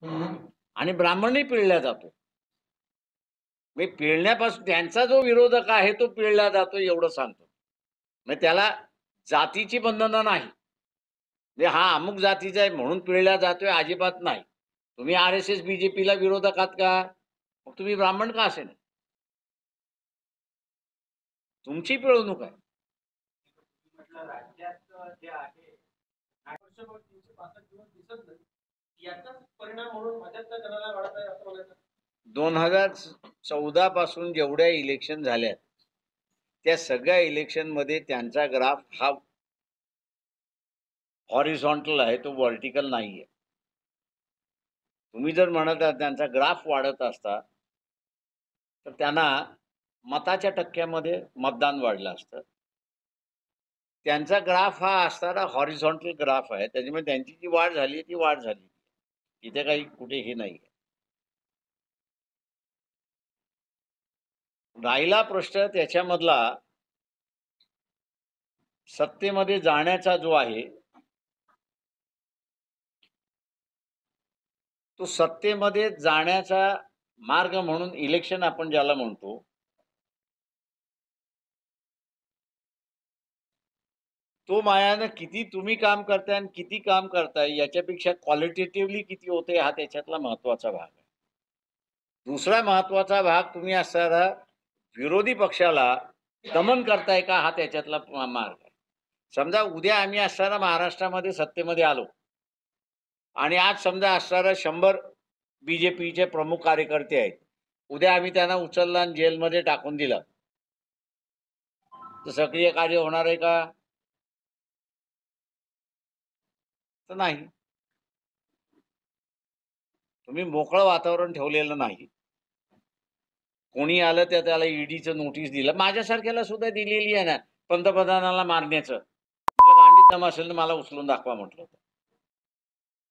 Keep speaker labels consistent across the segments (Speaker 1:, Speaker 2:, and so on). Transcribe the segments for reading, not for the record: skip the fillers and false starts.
Speaker 1: आणि ब्राह्मणही पिळला जातो. मी पिळण्यापासून त्यांचा जो विरोधक आहे तो पिळला जातो एवढं सांगतो. मग त्याला जातीची बंधनं नाही. म्हणजे हा अमुक जातीचा आहे म्हणून पिळला जातोय अजिबात नाही. तुम्ही RSS BJPला विरोधक आहात का? मग तुम्ही ब्राह्मण का असे नाही? तुमची पिळवणूक आहे.
Speaker 2: राज्यात जे आहे 365 दिवस दिसत नाही याचाच परिणाम म्हणून भाजपचा जनाला वाढत आहे असं म्हणायचं.
Speaker 1: 2014 पासून जेवढ्या इलेक्शन झाल्यात त्या सगळ्या इलेक्शन मध्ये त्यांचा ग्राफ हा हॉरिझॉन्टल आहे, तो व्हर्टिकल नाहीये. तुम्ही जर म्हणत आहात त्यांचा ग्राफ वाढत असता तर त्यांना मताच्या टक्क्यामध्ये मतदान वाढलं असतं. त्यांचा ग्राफ हा असताना हॉरिझॉन्टल ग्राफ आहे, त्याच्यामुळे त्यांची जी वाढ झाली ती वाढ झाली. इथे काही कुठे हे नाही. राहिला प्रश्न त्याच्यामधला सत्तेमध्ये जाण्याचा जो आहे तो सत्तेमध्ये जाण्याचा मार्ग म्हणून इलेक्शन आपण ज्याला म्हणतो तो मायानं किती तुम्ही काम करताय आणि किती काम करताय याच्यापेक्षा क्वालिटेटिव्हली किती होते हा त्याच्यातला महत्वाचा भाग आहे. दुसरा महत्वाचा भाग तुम्ही असणारा विरोधी पक्षाला दमन करताय का हा त्याच्यातला मार्ग आहे. समजा उद्या आम्ही असणारा महाराष्ट्रामध्ये सत्तेमध्ये आलो आणि आज समजा असणारा 100 BJPचे प्रमुख कार्यकर्ते आहेत, उद्या आम्ही त्यांना उचललं आणि जेलमध्ये टाकून दिलं तर सक्रिय कार्य होणार आहे का? तर नाही. तुम्ही मोकळं वातावरण ठेवलेलं नाही. कोणी आलं तर त्याला ईडीचं नोटीस दिलं. माझ्यासारख्याला सुद्धा दिलेली आहे ना पंतप्रधानाला मारण्याचं. म्हटलं गांडीत दम असेल तर मला उचलून दाखवा म्हटलं.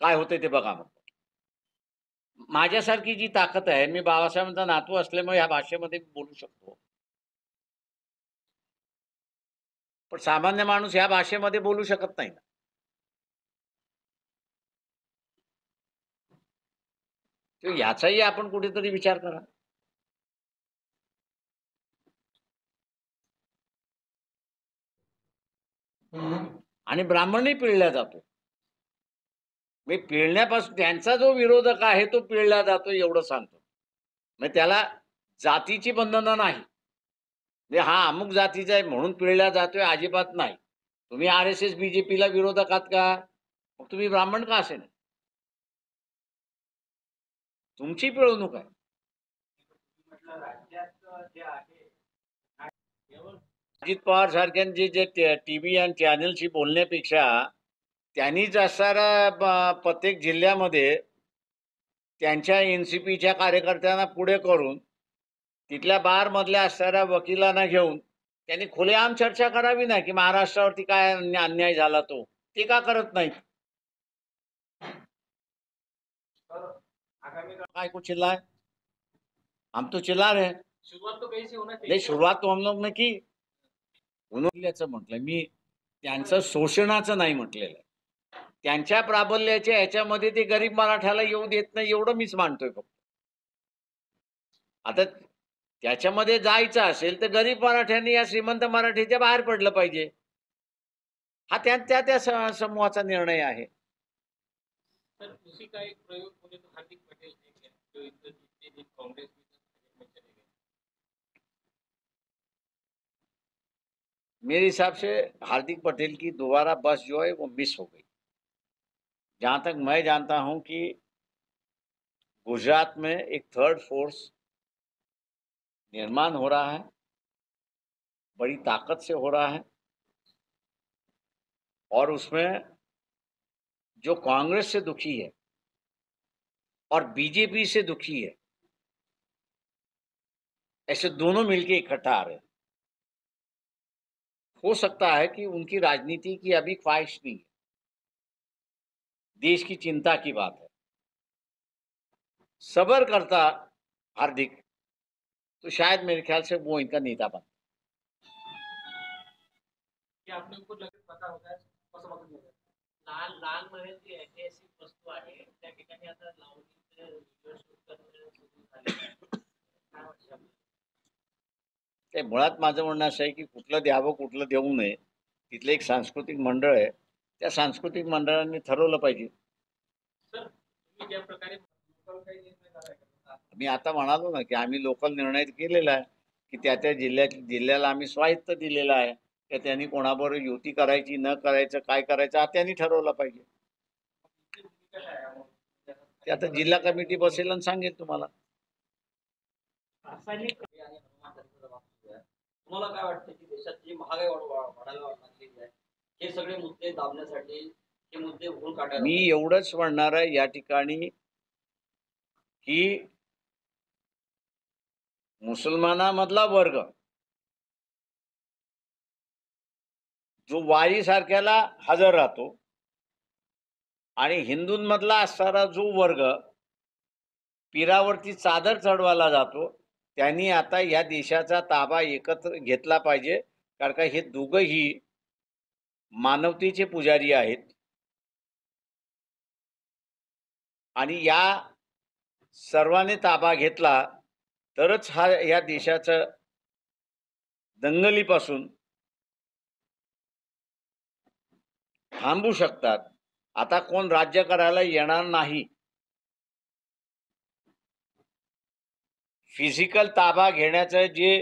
Speaker 1: काय होतंय ते बघा. मग माझ्यासारखी जी ताकद आहे, मी बाबासाहेबांचा नातू असल्यामुळे या भाषेमध्ये बोलू शकतो, पण सामान्य माणूस या भाषेमध्ये बोलू शकत नाही. याचाही आपण कुठेतरी विचार करा. आणि ब्राह्मणही पिळला जातो. मी पिळण्यापासून त्यांचा जो विरोधक आहे तो पिळला जातो एवढं सांगतो. मग त्याला जातीची बंधनं नाही. म्हणजे हा अमुक जातीचा आहे म्हणून पिळला जातोय अजिबात नाही. तुम्ही RSS BJPला विरोधक आहात का? मग तुम्ही ब्राह्मण का असे नाही? तुमची पिळवणूक आहे.
Speaker 2: राज्यात जे आहे
Speaker 1: अजित पवार सारख्यांचे जे TV आणि चॅनलशी बोलण्यापेक्षा त्यांनीच असणारा प्रत्येक जिल्ह्यामध्ये त्यांच्या NCPच्या कार्यकर्त्यांना पुढे करून तिथल्या बार मधल्या असणाऱ्या वकिलांना घेऊन त्यांनी खुलेआम चर्चा करावी ना की महाराष्ट्रावरती काय अन्याय झाला तो. ते का करत नाहीत? काय को चिल्ला है? हम तो चिल्ला रहे हैं.
Speaker 2: शुरुआत तो कहीं से होना चाहिए.
Speaker 1: नहीं, शुरुआत तो हम लोग ने की. उन्होंने म्हटलं मी त्यांचं शोषणाचं नाही म्हटलेलं. त्यांच्या प्राबल्याच्या ह्याच्यामध्ये ते गरीब मराठ्याला येऊ देत नाही एवढं मीच मानतोय फक्त. आता त्याच्यामध्ये जायचं असेल तर गरीब मराठ्यांनी या श्रीमंत मराठीच्या बाहेर पडलं पाहिजे. हा त्या समूहाचा निर्णय आहे.
Speaker 2: तर उसी का एक प्रयोग बोले तो हार्दिक पटेल ने किया जो इधर जितने कांग्रेस में चले गए.
Speaker 1: मेरे हिसाब से हार्दिक पटेल की दोबारा बस जो है वो मिस हो गई. जहां तक मैं जानता हूं कि गुजरात में एक थर्ड फोर्स निर्माण हो रहा है, बड़ी ताकत से हो रहा है, और उसमें जो कांग्रेस से दुखी है और BJP से दुखी है, ऐसे दोनों मिलके इकट्ठा आ रहे हैं. हो सकता है कि उनकी राजनीति की अभी ख्वाहिश नहीं है, देश की चिंता की बात है. सबर करता हार्दिक तो शायद मेरे ख्याल से वो इनका नेता बन.
Speaker 2: क्या आपने उनको लगेच पता होता है कसं बघत लाल लाल मध्ये ती ऐतिहासिक वस्तू आहे त्या ठिकाणी आता लावणी
Speaker 1: ते मुळात माझं म्हणणं असं आहे की कुठलं द्यावं कुठलं देऊ नये, तिथलं एक सांस्कृतिक मंडळ आहे, त्या सांस्कृतिक मंडळांनी ठरवलं पाहिजे.
Speaker 2: सर तुम्ही ज्या प्रकारे लोकल काही निर्णय झालाय का?
Speaker 1: मी आता म्हणालो ना की आम्ही लोकल निर्णय केलेला आहे की त्या जिल्ह्याला आम्ही स्वायत्त दिलेला आहे, की त्यांनी कोणाबरोबर युती करायची न करायचं काय करायचं हा त्यांनी ठरवलं पाहिजे.
Speaker 2: तुमची भूमिका काय आहे मग?
Speaker 1: ते आता जिल्हा कमिटी बसेल आणि सांगेल तुम्हाला.
Speaker 2: रासायनिक आणि हनुमान त्यांचा जबाब सुरू आहे. तुम्हाला काय वाटतं की देशात जी महागाई वाढायला लागलेली आहे, हे सगळे मुद्दे दाबण्यासाठी हे मुद्दे उघडून काढायला
Speaker 1: मी एवढंच म्हणणार आहे या ठिकाणी की मुसलमानामधला वर्ग जो वारीसारख्याला हजर राहतो आणि हिंदूंमधला असणारा जो वर्ग पीरावरती चादर चढवायला जातो, त्यांनी आता या देशाचा ताबा एकत्र घेतला पाहिजे. कारण का हे दोघंही मानवतेचे पुजारी आहेत आणि या सर्वांनी ताबा घेतला तरच हा या देशाचं दंगलीपासून थांबू शकतात. आता कोण राज्य करायला येणार नाही. फिजिकल ताबा घेण्याचं जे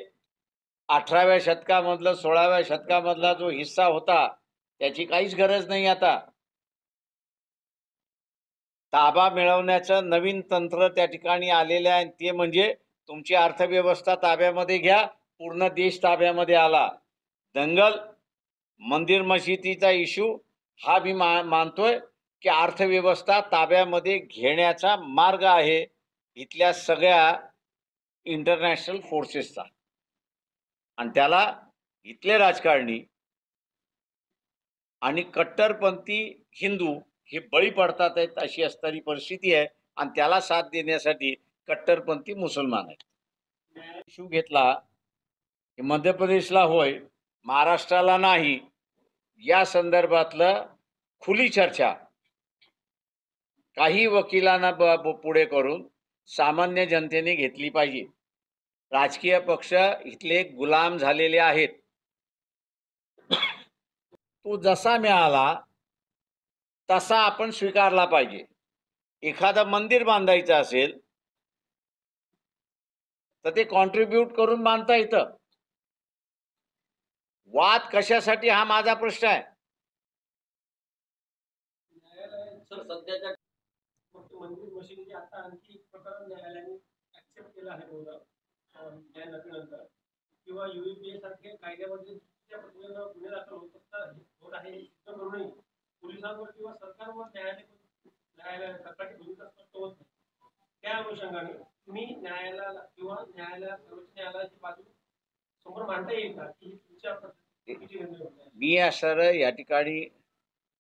Speaker 1: 18व्या शतकामधलं 16व्या शतकामधला जो हिस्सा होता त्याची काहीच गरज नाही. आता ताबा मिळवण्याचं नवीन तंत्र त्या ठिकाणी आलेलं आहे, ते म्हणजे तुमची अर्थव्यवस्था ताब्यामध्ये घ्या. पूर्ण देश ताब्यामध्ये आला. दंगल मंदिर मशिदीचा इश्यू हा मी मानतोय की अर्थव्यवस्था ताब्यामध्ये घेण्याचा मार्ग आहे इथल्या सगळ्या इंटरनॅशनल फोर्सेसचा. आणि त्याला इथले राजकारणी आणि कट्टरपंथी हिंदू हे बळी पडतात आहेत अशी असणारी परिस्थिती आहे. आणि त्याला साथ देण्यासाठी कट्टरपंथी मुसलमान आहेत. इश्यू घेतला की मध्य प्रदेशला होय, महाराष्ट्राला नाही, या संदर्भातलं खुली चर्चा काही वकिलांना पुढे करून सामान्य जनतेने घेतली पाहिजे. राजकीय पक्ष इथले गुलाम झालेले आहेत. तो जसा मिळाला तसा आपण स्वीकारला पाहिजे. एखादं मंदिर बांधायचं असेल तर ते कॉन्ट्रीब्यूट करून बांधता येतं. वाद कशासाठी हा माझा प्रश्न आहे.
Speaker 2: सर सध्याच्या मंदिर मशिदीचे आता आणखी एक प्रकरण न्यायालयाने ऍक्सेप्ट केलं आहे बहुधा न्याय नंतर किंवा युएपीए सारखे कायद्यामध्ये गुन्हे दाखल होत आहे इतकं करूनही पोलिसांवर किंवा सरकारवर न्यायालय सरकारची भूमिका स्पष्ट होत नाही. त्या अनुषंगाने तुम्ही न्यायालयाला किंवा सर्वोच्च न्यायालयाची बाजू समोर मांडता येईल का की तुमच्या पद्धतीची निर्णय होत आहे?
Speaker 1: मी असं या ठिकाणी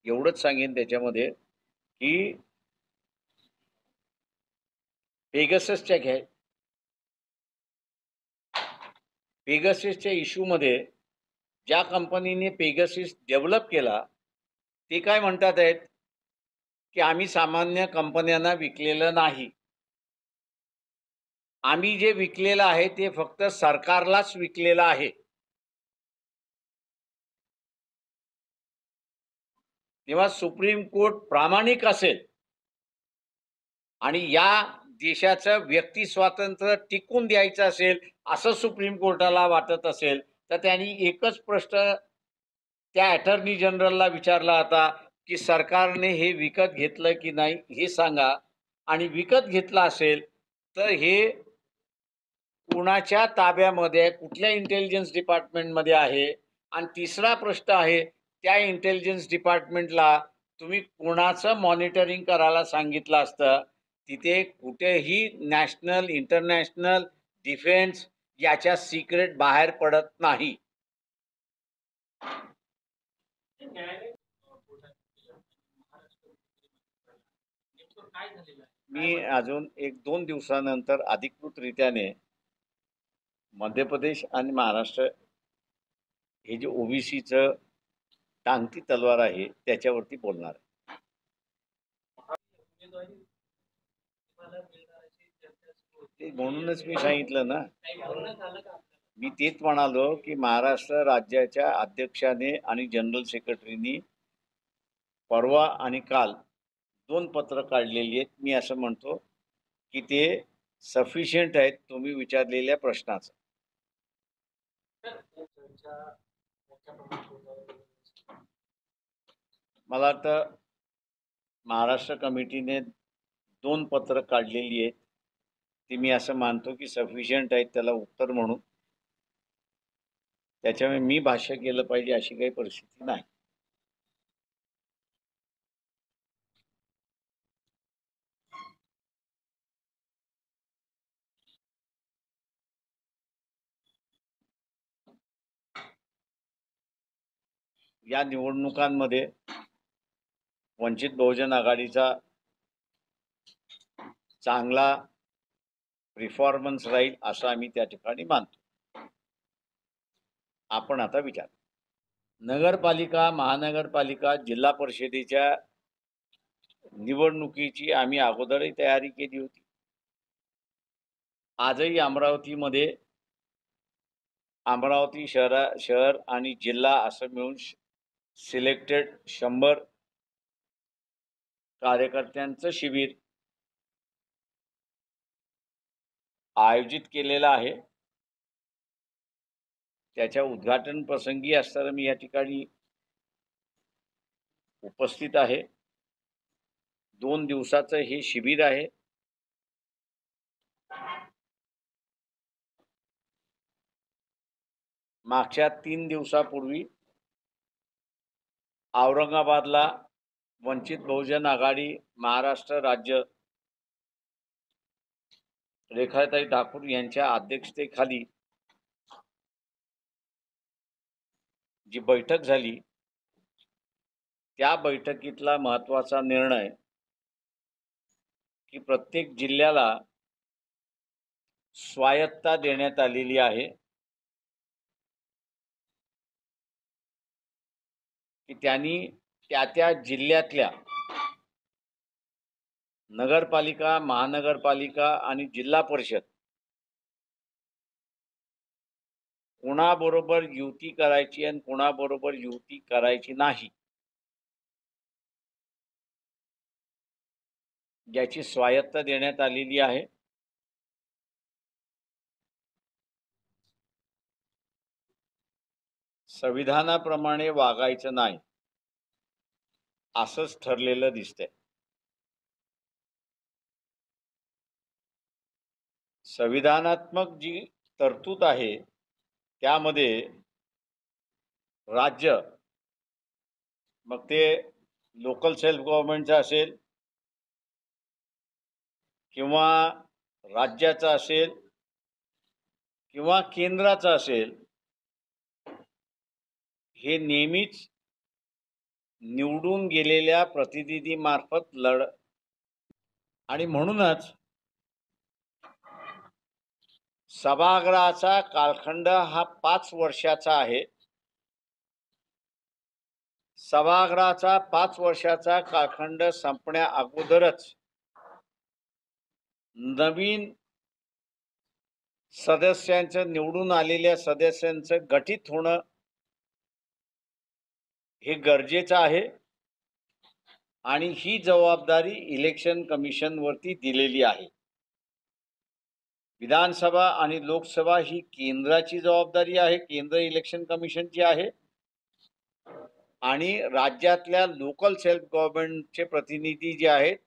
Speaker 1: एवढंच सांगेन त्याच्यामध्ये की पेगाससच्या पेगाससच्या इश्यूमध्ये ज्या कंपनीने पेगासिस डेव्हलप केला ते काय म्हणतात आहेत की आम्ही सामान्य कंपन्यांना विकलेलं नाही. आम्ही जे विकलेलं आहे ते फक्त सरकारलाच विकलेलं आहे. तेव्हा सुप्रीम कोर्ट प्रामाणिक असेल आणि या देशाचं व्यक्ती स्वातंत्र्य टिकून द्यायचं असेल असं सुप्रीम कोर्टाला वाटत असेल तर त्यांनी एकच प्रश्न त्या अटर्नी जनरलला विचारला होता की सरकारने हे विकत घेतलं की नाही हे सांगा. आणि विकत घेतलं असेल तर हे कुणाच्या ताब्यामध्ये, कुठल्या इंटेलिजन्स डिपार्टमेंटमध्ये आहे. आणि तिसरा प्रश्न आहे त्या इंटेलिजन्स डिपार्टमेंटला तुम्ही कुणाचं मॉनिटरिंग करायला सांगितलं असतं. तिथे कुठेही नॅशनल इंटरनॅशनल डिफेन्स याच्या सिक्रेट बाहेर पडत नाही. मी अजून 1-2 दिवसानंतर अधिकृतरित्याने मध्य प्रदेश आणि महाराष्ट्र हे जे ओबीसीचं टांगती तलवार आहे त्याच्यावरती बोलणार आहे. ते म्हणूनच मी सांगितलं ना, मी तेच म्हणालो की महाराष्ट्र राज्याच्या अध्यक्षाने आणि जनरल सेक्रेटरीनी परवा आणि काल 2 पत्र काढलेली आहेत. मी असं म्हणतो की ते सफिशियंट आहेत तुम्ही विचारलेल्या प्रश्नाचं. मला वाटतं महाराष्ट्र कमिटीने 2 पत्र काढलेली आहेत. ती मी असं मानतो की सफिशियंट आहेत त्याला उत्तर म्हणून. त्याच्यामुळे मी भाष्य केलं पाहिजे अशी काही परिस्थिती नाही. या निवडणुकांमध्ये वंचित बहुजन आघाडीचा चांगला परफॉर्मन्स राहील असं आम्ही त्या ठिकाणी मानतो. आपण आता विचार नगरपालिका, महानगरपालिका, जिल्हा परिषदेच्या निवडणुकीची आम्ही अगोदरही तयारी केली होती. आजही अमरावती शहर आणि जिल्हा असं मिळून सिलेक्टेड 100 कार्यकर्त्यांचं शिबिर आयोजित केलेलं आहे. त्याच्या उद्घाटन प्रसंगी असताना मी या ठिकाणी उपस्थित आहे. 2 दिवसाचं हे शिबिर आहे. मागच्या 3 दिवसापूर्वी औरंगाबादला वंचित बहुजन आघाडी महाराष्ट्र राज्य रेखाताई ठाकूर यांच्या अध्यक्षतेखाली जी बैठक झाली त्या बैठकीतला महत्त्वाचा निर्णय की प्रत्येक जिल्ह्याला स्वायत्तता देण्यात आलेली आहे की त्यांनी त्या जिल्ह्यातल्या नगरपालिका, महानगरपालिका आणि जिल्हा परिषद कोणाबरोबर युती करायची आणि कोणाबरोबर युती करायची नाही याची स्वायत्तता देण्यात आलेली आहे. संविधानाप्रमाणे वागायचं नाही असंच ठरलेलं दिसतंय. संविधानात्मक जी तरतूद आहे त्यामध्ये राज्य, मग ते लोकल सेल्फ गव्हर्नमेंटचं असेल किंवा राज्याचं असेल किंवा केंद्राचं असेल, हे नेहमीच निवडून गेलेल्या प्रतिनिधीमार्फत आणि म्हणूनच सभागृहाचा कालखंड हा 5 वर्षाचा आहे. सभागृहाचा 5 वर्षाचा कालखंड संपण्या अगोदरच नवीन सदस्यांचं, निवडून आलेल्या सदस्यांचं गठीत होणं हे गरजेचं आहे आणि ही जबाबदारी इलेक्शन कमिशनवरती दिलेली आहे. विधानसभा आणि लोकसभा ही केंद्राची जबाबदारी आहे, केंद्र इलेक्शन कमिशनची आहे आणि राज्यातल्या लोकल सेल्फ गव्हर्नमेंटचे प्रतिनिधी जे आहेत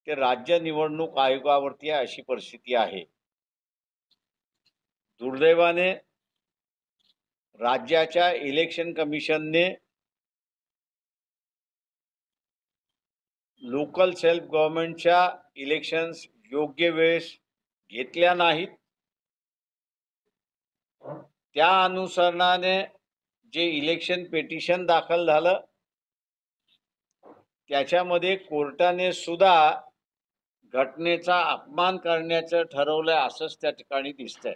Speaker 1: ते राज्य निवडणूक आयोगावरती आहे, अशी परिस्थिती आहे. दुर्दैवाने राज्याच्या इलेक्शन कमिशनने लोकल सेल्फ गव्हर्नमेंटच्या इलेक्शन्स योग्य वेळेस घेतल्या नाहीत. त्या अनुसरणाने जे इलेक्शन पिटिशन दाखल झालं त्याच्यामध्ये कोर्टाने सुद्धा घटनेचा अपमान करण्याचं ठरवलंय असंच त्या ठिकाणी दिसतंय.